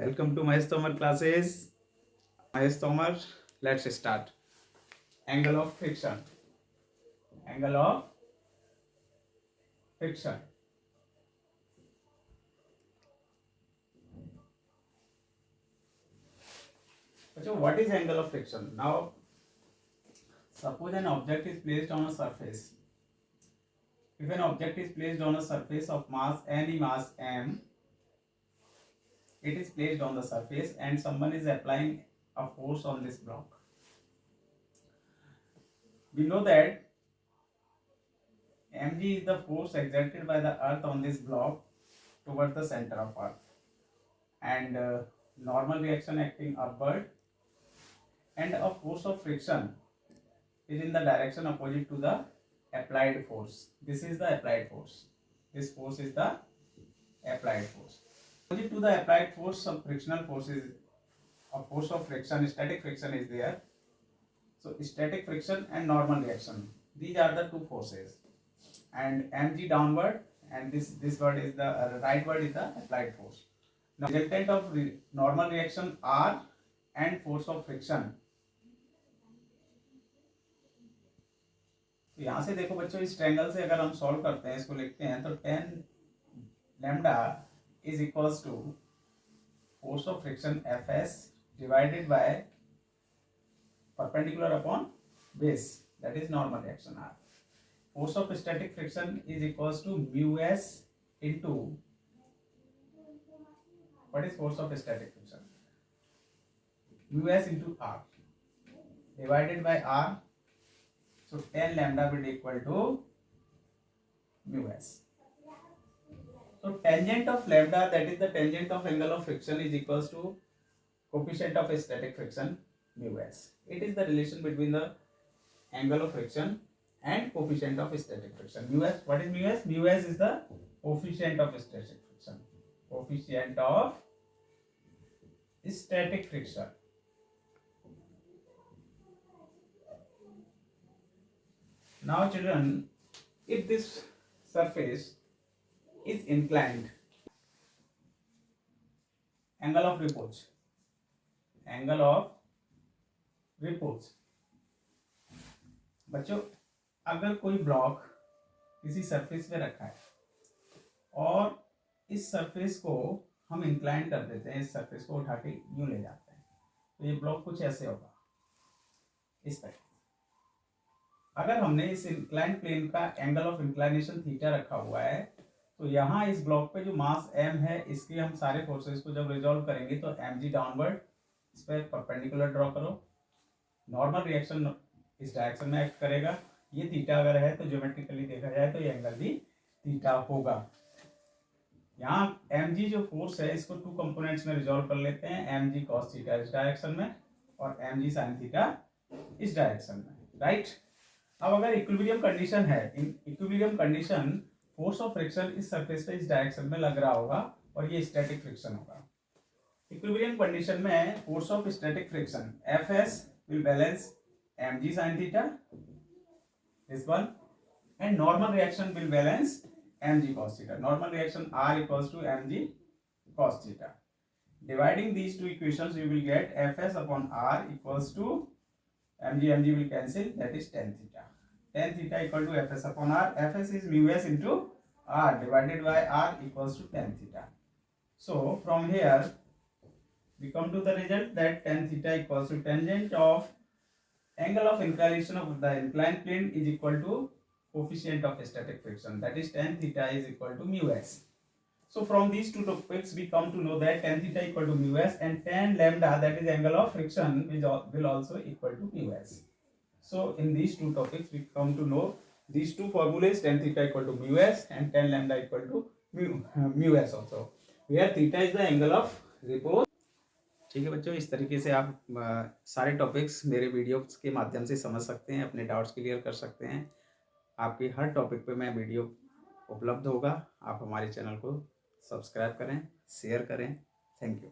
Welcome to Mahesh Tomar classes. Mahesh Tomar, let's start. Angle of friction. Angle of friction. So what is angle of friction? Now, suppose an object is placed on a surface. If an object is placed on a surface of mass any mass m, it is placed on the surface and someone is applying a force on this block. We know that mg is the force exerted by the earth on this block towards the center of earth, and normal reaction acting upward, and a force of friction is in the direction opposite to the applied force. This is the applied force. This force is the applied force. Opposite to the applied force, some frictional force is a force of friction, static friction is there. So static friction and normal reaction, these are the two forces, and mg downward, and this word is the right word is the applied force. Now resultant of normal reaction R and force of friction. तो यहाँ से देखो बच्चों, इस triangle से अगर हम solve करते हैं, इसको लिखते हैं तो tan lambda is equals to force of friction Fs divided by perpendicular upon base, that is normal reaction R. Force of static friction is equals to mu s into, what is force of static friction? Mu s into R divided by R. So tan lambda will equal to mu s. So tangent of lambda, that is the tangent of angle of friction, is equals to coefficient of static friction mu s. It is the relation between the angle of friction and coefficient of static friction. Mu s, what is mu s? Mu s is the coefficient of static friction. Coefficient of static friction. Now children, if this surface is inclined, angle of repose, angle of repose. बच्चों, अगर कोई block किसी surface पे रखा है और इस surface को हम इंक्लाइन कर देते हैं, इस सरफेस को उठा के यूं ले जाते हैं, तो ये ब्लॉक कुछ ऐसे होगा, इस तरह। अगर हमने इस इंक्लाइन प्लेन का एंगल ऑफ इंक्लाइनेशन थीटा रखा हुआ है, तो यहाँ इस ब्लॉक पे जो मास m है, इसके हम सारे फोर्सेस को जब रिजॉल्व करेंगे तो mg डाउनवर्ड, इस पर परपेंडिकुलर ड्रॉ करो, नॉर्मल रिएक्शन इस डायरेक्शन में एक्ट करेगा। ये थीटा अगर है तो ज्योमेट्रिकली देखा जाए तो ये एंगल भी थीटा होगा। यहाँ mg जो फोर्स है, इसको टू कंपोनेंट्स में रिजॉल्व कर लेते हैं, mg cos थीटा इस डायरेक्शन में और mg sin थीटा इस डायरेक्शन में, राइट। अब अगर इक्विलिब्रियम कंडीशन है, in equilibrium condition force of friction इस सरफेस पे इस डायरेक्शन में लग रहा होगा और ये स्टैटिक फ्रिक्शन होगा। इक्विलिब्रियम कंडीशन में force of static friction Fs will balance mg sin theta, this one, and normal reaction will balance mg cos theta. Normal reaction R equals to mg cos theta. Dividing these two equations, you will get Fs upon R equals to mg will cancel, that is tan theta. Tan theta equal to Fs upon R. Fs is mu s into R divided by R equals to tan theta. So from here we come to the result that tan theta equals to tangent of angle of inclination of the inclined plane is equal to coefficient of static friction, that is tan theta is equal to mu s. So from these two topics we come to know that tan theta equal to mu s and tan lambda, that is angle of friction, will also equal to mu s. So in these two topics we come to know these two formulas, tan theta equal to mu s and tan lambda equal to mu s also, where theta is the angle of repose. ठीक है बच्चों, इस तरीके से आप सारे topics मेरे videos के माध्यम से समझ सकते हैं, अपने डाउट्स क्लियर कर सकते हैं। आपके हर टॉपिक पे मैं वीडियो उपलब्ध होगा। आप हमारे चैनल को सब्सक्राइब करें, शेयर करें। Thank you.